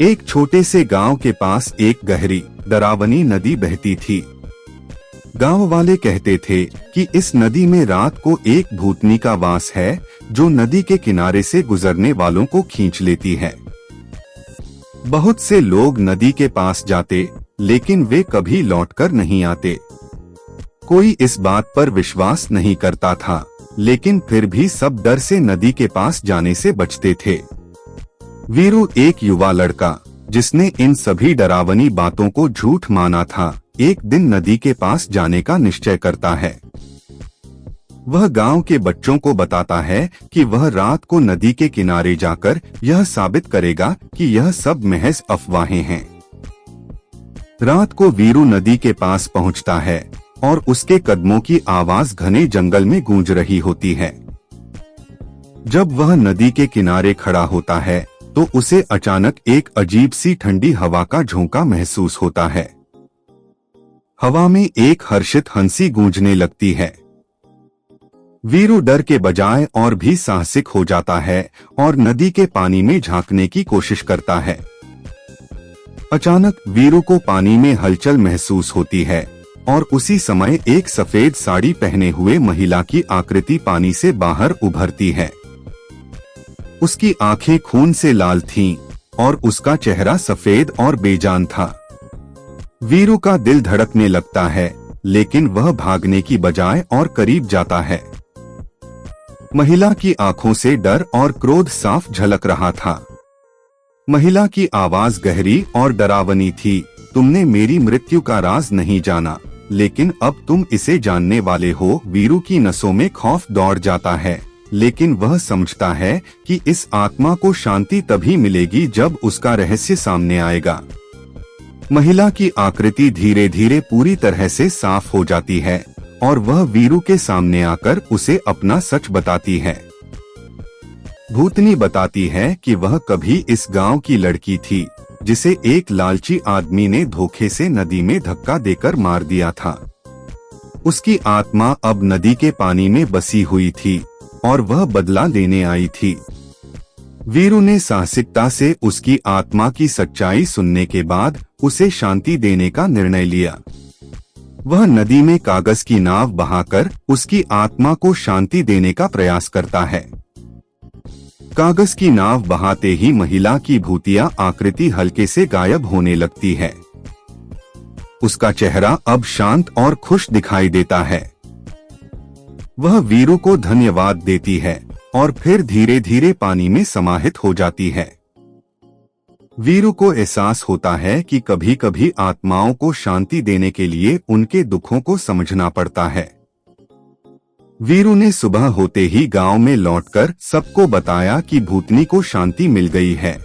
एक छोटे से गांव के पास एक गहरी डरावनी नदी बहती थी। गांव वाले कहते थे कि इस नदी में रात को एक भूतनी का वास है जो नदी के किनारे से गुजरने वालों को खींच लेती है। बहुत से लोग नदी के पास जाते, लेकिन वे कभी लौटकर नहीं आते। कोई इस बात पर विश्वास नहीं करता था, लेकिन फिर भी सब डर से नदी के पास जाने से बचते थे। वीरू एक युवा लड़का, जिसने इन सभी डरावनी बातों को झूठ माना था, एक दिन नदी के पास जाने का निश्चय करता है। वह गांव के बच्चों को बताता है कि वह रात को नदी के किनारे जाकर यह साबित करेगा कि यह सब महज अफवाहें हैं। रात को वीरू नदी के पास पहुंचता है और उसके कदमों की आवाज घने जंगल में गूंज रही होती है। जब वह नदी के किनारे खड़ा होता है तो उसे अचानक एक अजीब सी ठंडी हवा का झोंका महसूस होता है। हवा में एक हर्षित हंसी गूंजने लगती है। वीरू डर के बजाय और भी साहसिक हो जाता है और नदी के पानी में झांकने की कोशिश करता है। अचानक वीरू को पानी में हलचल महसूस होती है और उसी समय एक सफेद साड़ी पहने हुए महिला की आकृति पानी से बाहर उभरती है। उसकी आंखें खून से लाल थीं और उसका चेहरा सफेद और बेजान था। वीरू का दिल धड़कने लगता है, लेकिन वह भागने की बजाय और करीब जाता है। महिला की आंखों से डर और क्रोध साफ झलक रहा था। महिला की आवाज गहरी और डरावनी थी, तुमने मेरी मृत्यु का राज नहीं जाना, लेकिन अब तुम इसे जानने वाले हो। वीरू की नसों में खौफ दौड़ जाता है, लेकिन वह समझता है कि इस आत्मा को शांति तभी मिलेगी जब उसका रहस्य सामने आएगा। महिला की आकृति धीरे धीरे पूरी तरह से साफ हो जाती है और वह वीरू के सामने आकर उसे अपना सच बताती है। भूतनी बताती है कि वह कभी इस गांव की लड़की थी जिसे एक लालची आदमी ने धोखे से नदी में धक्का देकर मार दिया था। उसकी आत्मा अब नदी के पानी में बसी हुई थी और वह बदला लेने आई थी। वीरू ने साहसिकता से उसकी आत्मा की सच्चाई सुनने के बाद उसे शांति देने का निर्णय लिया। वह नदी में कागज की नाव बहाकर उसकी आत्मा को शांति देने का प्रयास करता है। कागज की नाव बहाते ही महिला की भूतिया आकृति हल्के से गायब होने लगती है। उसका चेहरा अब शांत और खुश दिखाई देता है। वह वीरू को धन्यवाद देती है और फिर धीरे धीरे पानी में समाहित हो जाती है। वीरू को एहसास होता है कि कभी कभी आत्माओं को शांति देने के लिए उनके दुखों को समझना पड़ता है। वीरू ने सुबह होते ही गांव में लौटकर सबको बताया कि भूतनी को शांति मिल गई है।